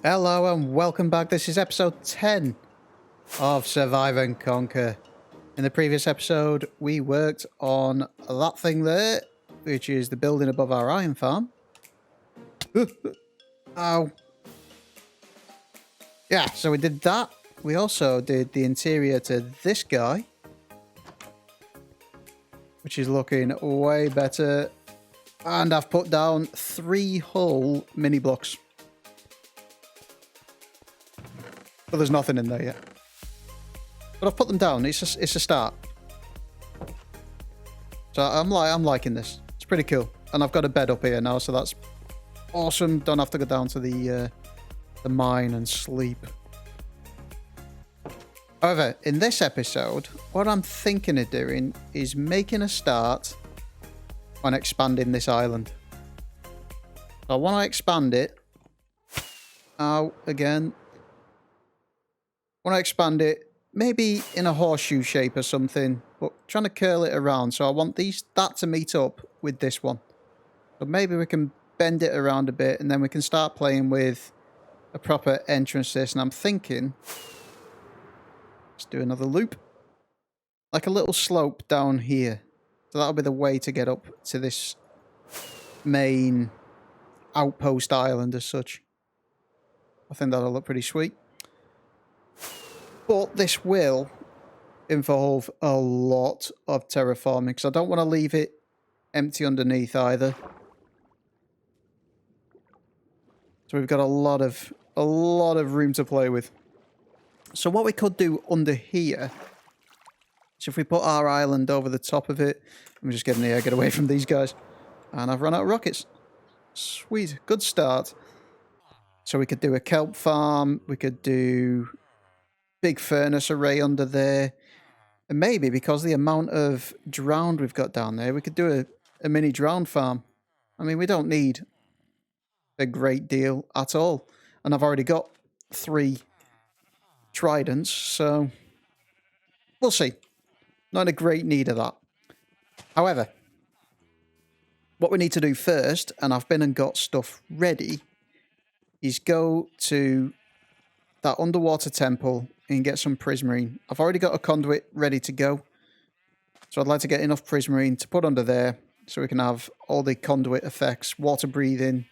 Hello and welcome back. This is episode 10 of Survive and Conquer. In the previous episode, we worked on that thing there, which is the building above our iron farm. Ow. Yeah, so we did that. We also did the interior to this guy, which is looking way better. And I've put down 3 whole mini blocks. But there's nothing in there yet. But I've put them down. It's a start. So I'm liking this. It's pretty cool. And I've got a bed up here now, so that's awesome. Don't have to go down to the mine and sleep. However, in this episode, what I'm thinking of doing is making a start on expanding this island. I want to expand it. Ow, again. Want to expand it, maybe in a horseshoe shape or something, but trying to curl it around. So I want that to meet up with this one. So maybe we can bend it around a bit and then we can start playing with a proper entrance to this. And I'm thinking, let's do another loop. Like a little slope down here. So that'll be the way to get up to this main outpost island as such. I think that'll look pretty sweet. But this will involve a lot of terraforming, because I don't want to leave it empty underneath either. So we've got a lot of room to play with. So what we could do under here is if we put our island over the top of it. I'm just getting the get away from these guys. And I've run out of rockets. Sweet. Good start. So we could do a kelp farm. We could do big furnace array under there. And maybe because the amount of drowned we've got down there, we could do a mini drowned farm. I mean, we don't need a great deal at all. And I've already got 3 tridents, so we'll see. Not in a great need of that. However, what we need to do first, and I've been and got stuff ready, is go to that underwater temple and get some prismarine. I've already got a conduit ready to go. So I'd like to get enough prismarine to put under there so we can have all the conduit effects, water breathing,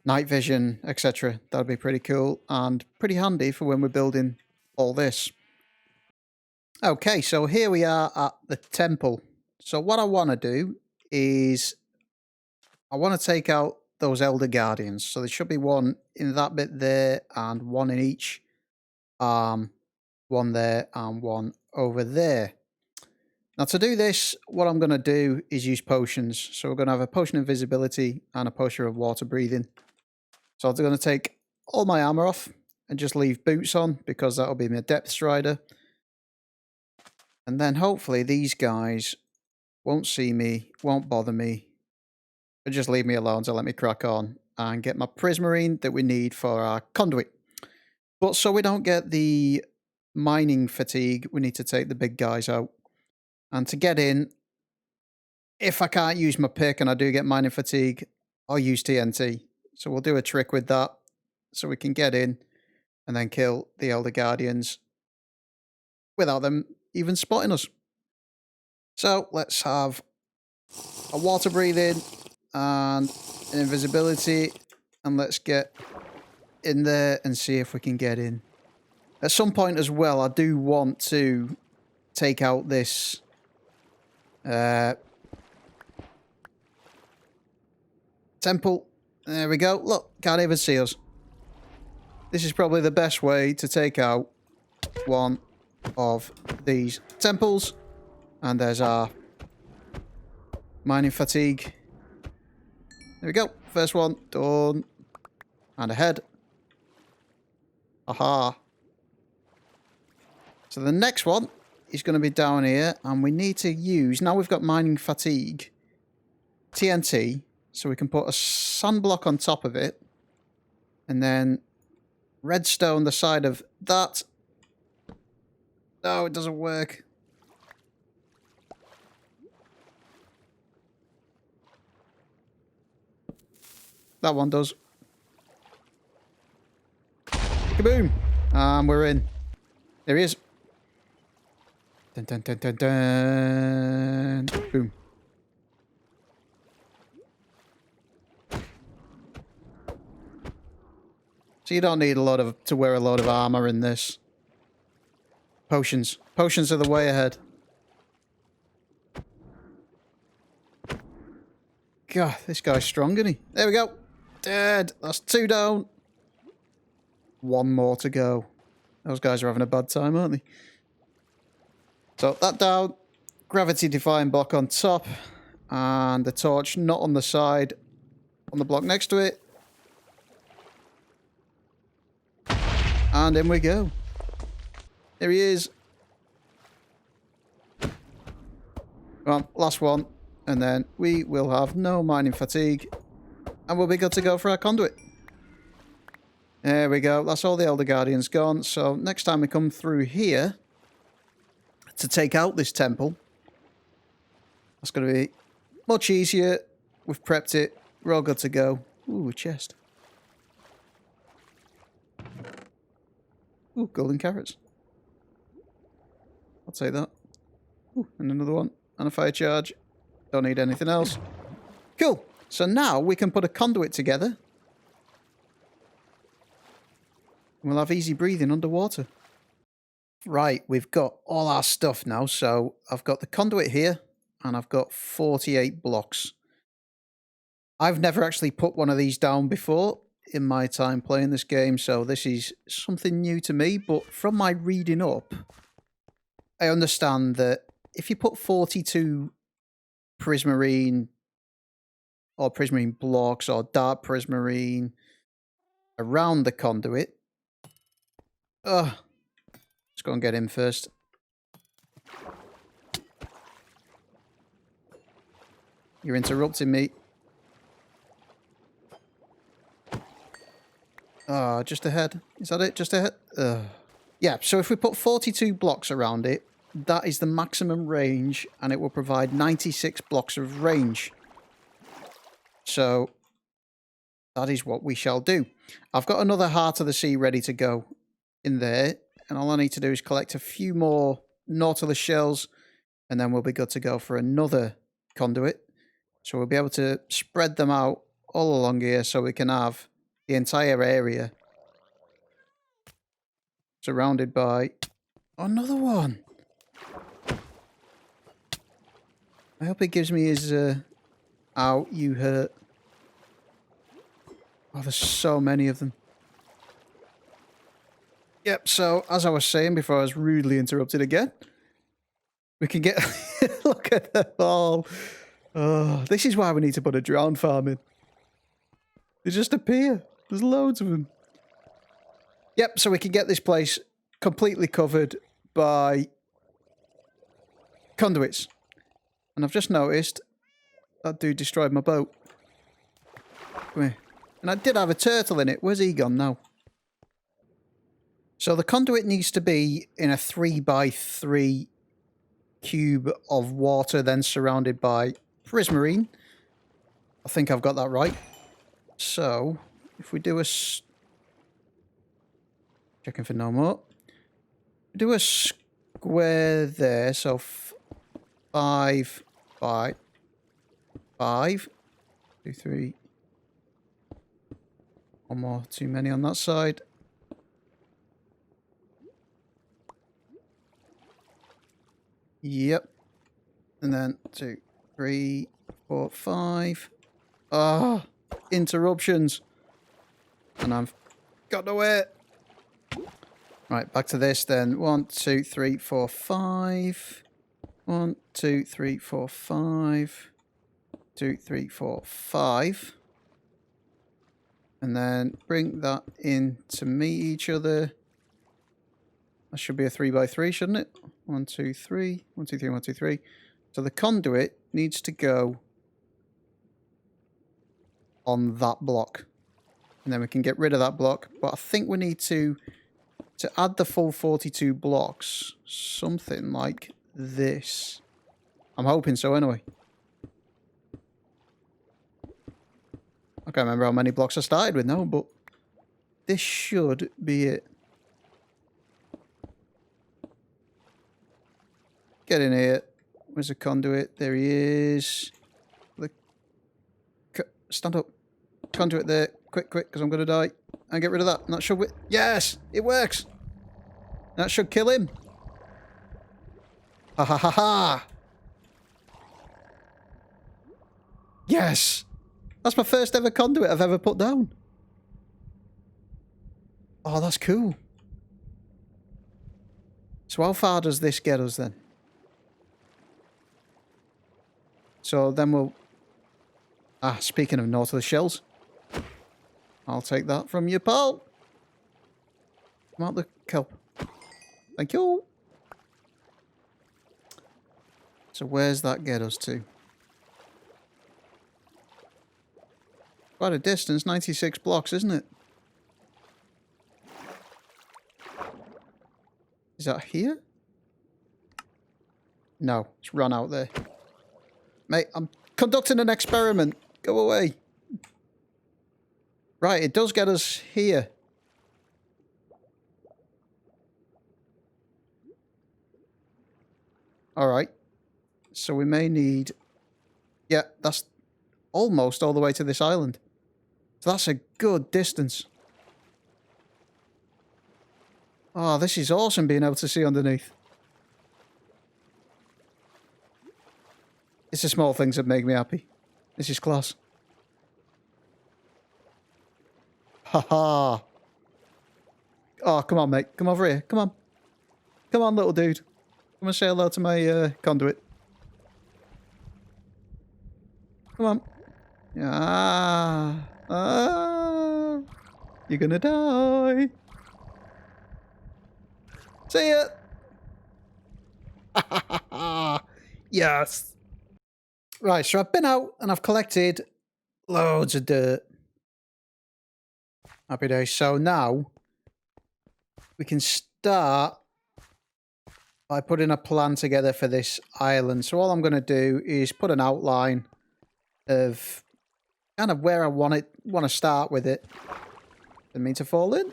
night vision, etc. That'd be pretty cool and pretty handy for when we're building all this. Okay, so here we are at the temple. So what I want to do is I want to take out those elder guardians. So there should be one in that bit there and one in each arm, one there and one over there. Now to do this, what I'm going to do is use potions. So we're going to have a potion of invisibility and a potion of water breathing. So I'm going to take all my armor off and just leave boots on because that'll be my depth strider. And then hopefully these guys won't see me, won't bother me. They'll just leave me alone to let me crack on and get my prismarine that we need for our conduit. But so we don't get the mining fatigue, we need to take the big guys out. And to get in, if I can't use my pick and I do get mining fatigue, I'll use TNT. So we'll do a trick with that so we can get in and then kill the Elder Guardians without them even spotting us. So let's have a water breathing and an invisibility, and let's get in there and see if we can get in. At some point as well, I do want to take out this temple. There we go. Look, can't even see us. This is probably the best way to take out one of these temples. And there's our mining fatigue. There we go. First one done. And ahead. Aha. So the next one is going to be down here. And we need to use, now we've got mining fatigue, TNT. So we can put a sand block on top of it. And then redstone the side of that. No, it doesn't work. That one does. Kaboom! And we're in. There he is. Dun, dun, dun, dun, dun. Boom. So you don't need to wear a lot of armor in this. Potions. Potions are the way ahead. God, this guy's strong, isn't he? There we go. Dead. That's 2 down. 1 more to go. Those guys are having a bad time, aren't they? So that down. Gravity defying block on top. And the torch not on the side. On the block next to it. And in we go. There he is. Come on, last one. And then we will have no mining fatigue. And we'll be good to go for our conduit. There we go. That's all the Elder Guardians gone. So next time we come through here to take out this temple, that's going to be much easier. We've prepped it. We're all good to go. Ooh, a chest. Ooh, golden carrots. I'll take that. Ooh, and another one. And a fire charge. Don't need anything else. Cool. So now we can put a conduit together. We'll have easy breathing underwater. Right, we've got all our stuff now. So I've got the conduit here. And I've got 48 blocks. I've never actually put one of these down before in my time playing this game. So this is something new to me. But from my reading up, I understand that if you put 42 prismarine or prismarine blocks or dark prismarine around the conduit. Let's go and get him first. You're interrupting me. Just ahead. Is that it? Just ahead? Yeah, so if we put 42 blocks around it, that is the maximum range, and it will provide 96 blocks of range. So that is what we shall do. I've got another Heart of the Sea ready to go in there, and all I need to do is collect a few more Nautilus shells, and then we'll be good to go for another conduit. So we'll be able to spread them out all along here so we can have the entire area surrounded by another one. I hope it gives me his, ow, you hurt. Oh, there's so many of them. Yep, so as I was saying before I was rudely interrupted again, we can get... Look at them all. Oh, this is why we need to put a drown farm in. They just appear. There's loads of them. Yep, so we can get this place completely covered by conduits. And I've just noticed that dude destroyed my boat. Come here. And I did have a turtle in it. Where's he gone now? So the conduit needs to be in a 3x3 cube of water, then surrounded by prismarine. I think I've got that right. So, if we do a... Checking for no more. Do a square there, so 5 by 5. 2, 3. One more, too many on that side. Yep. And then 2, 3, 4, 5. Ah, interruptions. And I've got nowhere. Right, back to this then. 1, 2, 3, 4, 5. 1, 2, 3, 4, 5. 2, 3, 4, 5. And then bring that in to meet each other. That should be a 3x3, shouldn't it? 1, 2, 3. 1, 2, 3, 1, 2, 3. So the conduit needs to go on that block. And then we can get rid of that block. But I think we need to add the full 42 blocks. Something like this. I'm hoping so anyway. I can't remember how many blocks I started with now, but this should be it. Get in here. Where's the conduit? There he is. Stand up. Conduit there. Quick, quick, because I'm going to die. And get rid of that. And that should... Yes! It works! That should kill him. Ha ha ha ha! Yes! That's my first ever conduit I've ever put down. Oh, that's cool. So how far does this get us then? So then we'll... Ah, speaking of Nautilus shells. I'll take that from you, pal. Come out the kelp. Thank you. So where's that get us to? Quite a distance, 96 blocks, isn't it? Is that here? No, it's run out there. Mate, I'm conducting an experiment. Go away. Right, it does get us here. Alright. So we may need... Yeah, that's almost all the way to this island. So that's a good distance. Oh, this is awesome being able to see underneath. It's the small things that make me happy. This is class. Haha. Oh, come on, mate. Come over here. Come on. Come on, little dude. Come and say hello to my conduit. Come on. You're gonna die. See ya. Yes. Right, so I've been out and I've collected loads of dirt. Happy days. So now we can start by putting a plan together for this island. So all I'm going to do is put an outline of kind of where I want to start with it. Didn't mean to fall in.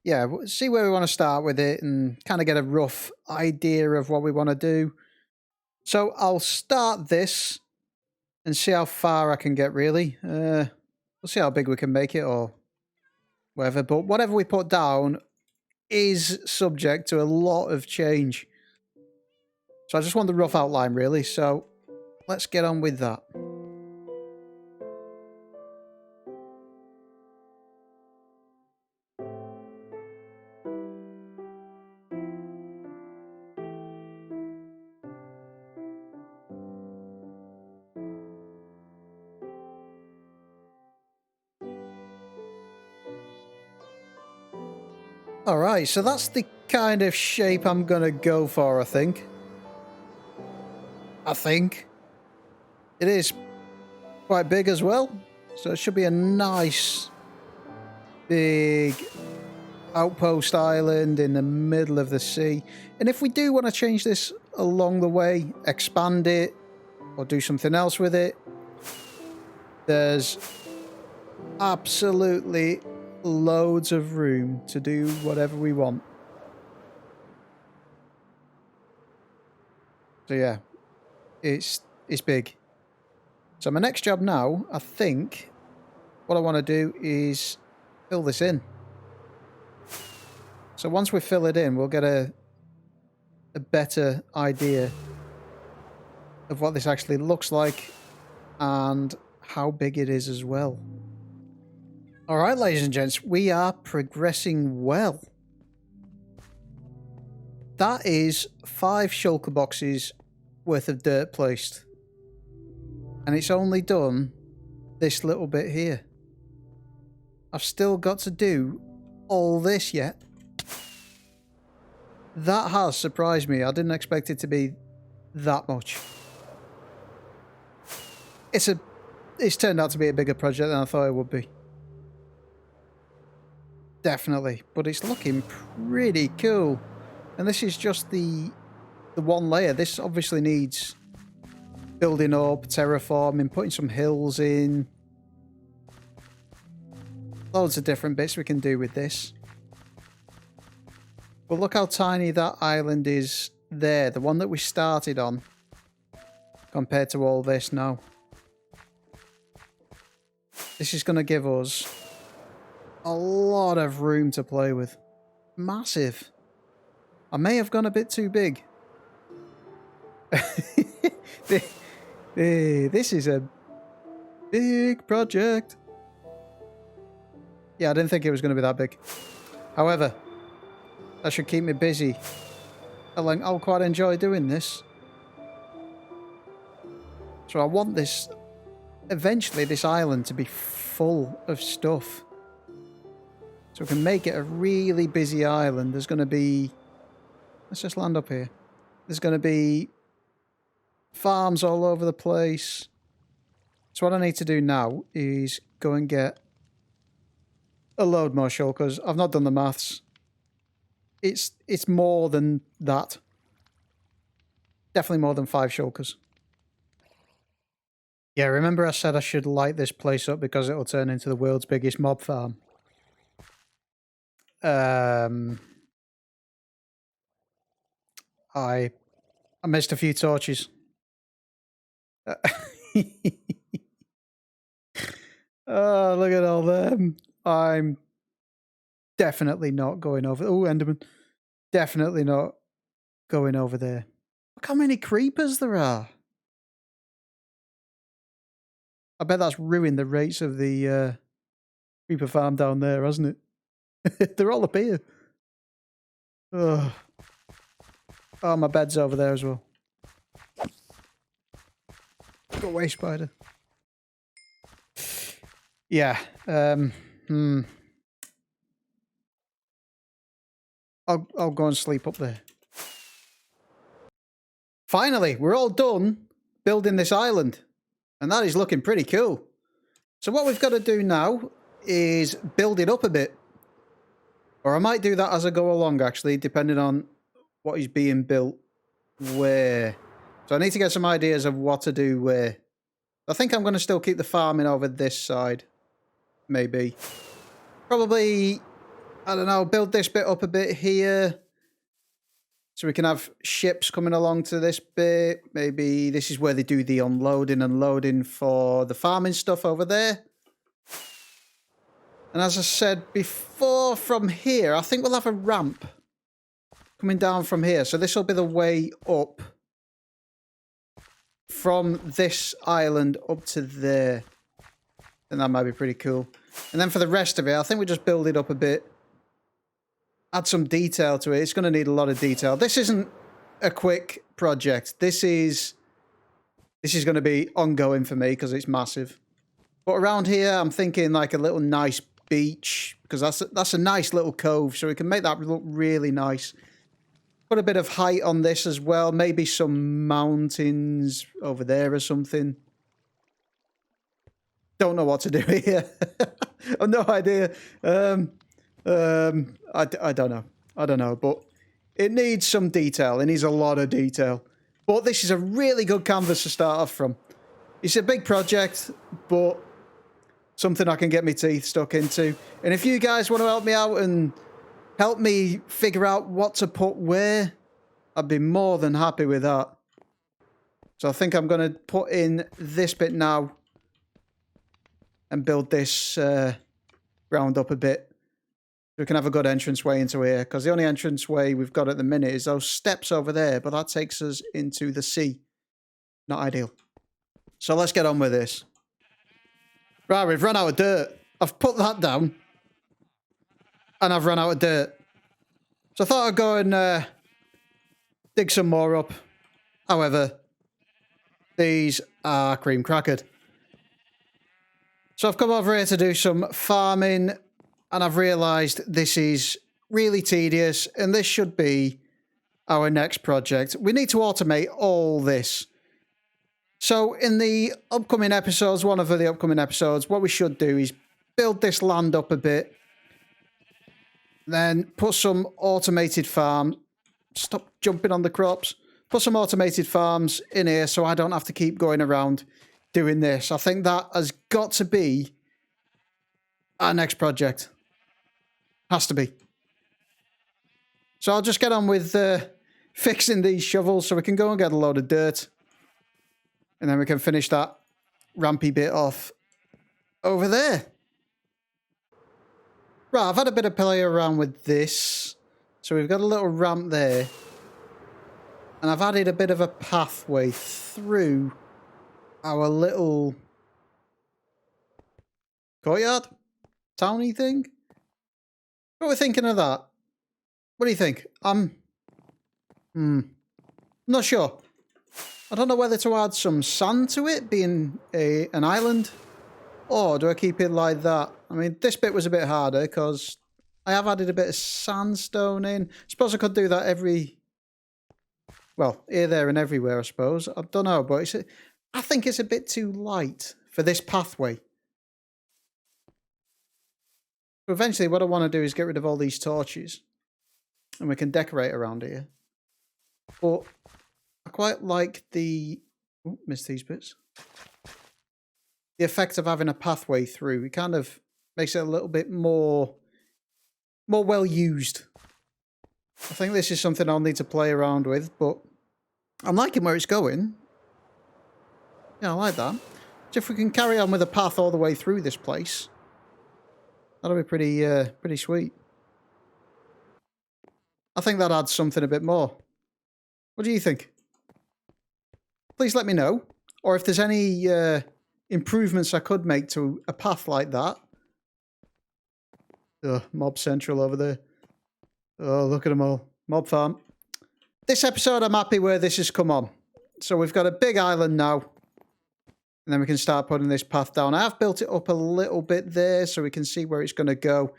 Yeah, see where we want to start with it and kind of get a rough idea of what we want to do. So I'll start this and see how far I can get, really. We'll see how big we can make it or whatever. But whatever we put down is subject to a lot of change. So I just want the rough outline, really. So let's get on with that. Alright, so that's the kind of shape I'm going to go for, I think. It is quite big as well. So it should be a nice, big outpost island in the middle of the sea. And if we do want to change this along the way, expand it, or do something else with it, there's absolutely loads of room to do whatever we want. So yeah, it's big. So my next job now, I think, what I want to do is fill this in. So once we fill it in, we'll get a better idea of what this actually looks like and how big it is as well. Alright, ladies and gents, we are progressing well. That is 5 shulker boxes worth of dirt placed. And it's only done this little bit here. I've still got to do all this yet. That has surprised me. I didn't expect it to be that much. It's turned out to be a bigger project than I thought it would be. Definitely, but it's looking pretty cool. And this is just the one layer. This obviously needs building up, terraforming, putting some hills in. Loads of different bits we can do with this. But look how tiny that island is there. The one that we started on. Compared to all this now. This is going to give us a lot of room to play with. Massive. I may have gone a bit too big. This is a big project. Yeah, I didn't think it was going to be that big. However, that should keep me busy. I'll quite enjoy doing this. So I want this, eventually this island to be full of stuff. So we can make it a really busy island. There's going to be, let's just land up here. There's going to be farms all over the place. So what I need to do now is go and get a load more shulkers. I've not done the maths. It's more than that. Definitely more than 5 shulkers. Yeah, remember I said I should light this place up because it'll turn into the world's biggest mob farm. I missed a few torches. Oh, look at all them. I'm definitely not going over. Oh, Enderman. Definitely not going over there. Look how many creepers there are. I bet that's ruined the rates of the creeper farm down there, hasn't it? They're all up here. Oh, my bed's over there as well. Go away, spider. Yeah. I'll go and sleep up there. Finally, we're all done building this island. And that is looking pretty cool. So what we've got to do now is build it up a bit. Or I might do that as I go along, actually, depending on what is being built where. So I need to get some ideas of what to do where. I think I'm going to still keep the farming over this side. Maybe. Probably, I don't know, build this bit up a bit here. So we can have ships coming along to this bit. Maybe this is where they do the unloading and loading for the farming stuff over there. And as I said before, from here, I think we'll have a ramp coming down from here. So this will be the way up from this island up to there. And that might be pretty cool. And then for the rest of it, I think we just build it up a bit. Add some detail to it. It's going to need a lot of detail. This isn't a quick project. This is going to be ongoing for me because it's massive. But around here, I'm thinking like a little nice beach because that's a nice little cove. So we can make that look really nice. Put a bit of height on this as well. Maybe some mountains over there or something. Don't know what to do here. I've no idea. I don't know. I don't know, but it needs some detail. It needs a lot of detail. But this is a really good canvas to start off from. It's a big project, but something I can get my teeth stuck into. And if you guys want to help me out and help me figure out what to put where, I'd be more than happy with that. So I think I'm going to put in this bit now and build this round up a bit. We can have a good entranceway into here, because the only entranceway we've got at the minute is those steps over there, but that takes us into the sea. Not ideal. So let's get on with this. Right, we've run out of dirt. I've put that down, and I've run out of dirt. So I thought I'd go and dig some more up. However, these are cream crackered. So I've come over here to do some farming, and I've realised this is really tedious, and this should be our next project. We need to automate all this. So in the upcoming episodes, one of the upcoming episodes, what we should do is build this land up a bit, then put some automated farms. Stop jumping on the crops. Put some automated farms in here so I don't have to keep going around doing this. I think that has got to be our next project. Has to be. So I'll just get on with fixing these shovels so we can go and get a load of dirt. And then we can finish that rampy bit off over there. Right, I've had a bit of play around with this. So we've got a little ramp there. And I've added a bit of a pathway through our little courtyard, towny thing. What are we thinking of that? What do you think? I'm not sure. I don't know whether to add some sand to it, being an island, or do I keep it like that? I mean, this bit was a bit harder because I have added a bit of sandstone in. I suppose I could do that here, there, and everywhere, I suppose. I don't know, but I think it's a bit too light for this pathway. So eventually, what I want to do is get rid of all these torches, and we can decorate around here. But I quite like the... Oh, missed these bits. The effect of having a pathway through. It kind of makes it a little bit more well used. I think this is something I'll need to play around with, but I'm liking where it's going. Yeah, I like that. So if we can carry on with a path all the way through this place, that'll be pretty sweet. I think that adds something a bit more. What do you think? Please let me know. Or if there's any improvements I could make to a path like that. Mob Central over there. Oh, look at them all. Mob Farm. This episode, I'm happy where this has come on. So we've got a big island now. And then we can start putting this path down. I have built it up a little bit there so we can see where it's going to go.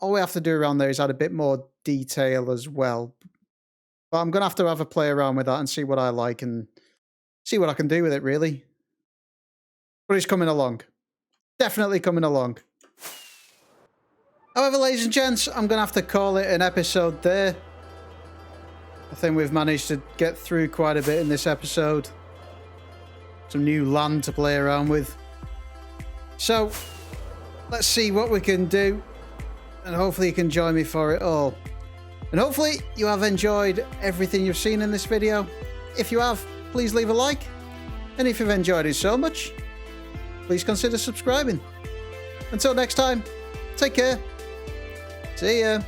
All we have to do around there is add a bit more detail as well. But I'm going to have a play around with that and see what I like and see what I can do with it, really. But it's coming along. Definitely coming along. However, ladies and gents, I'm going to have to call it an episode there. I think we've managed to get through quite a bit in this episode. Some new land to play around with. So, let's see what we can do. And hopefully you can join me for it all. And hopefully you have enjoyed everything you've seen in this video. If you have, please leave a like. And if you've enjoyed it so much, please consider subscribing. Until next time, take care. See ya.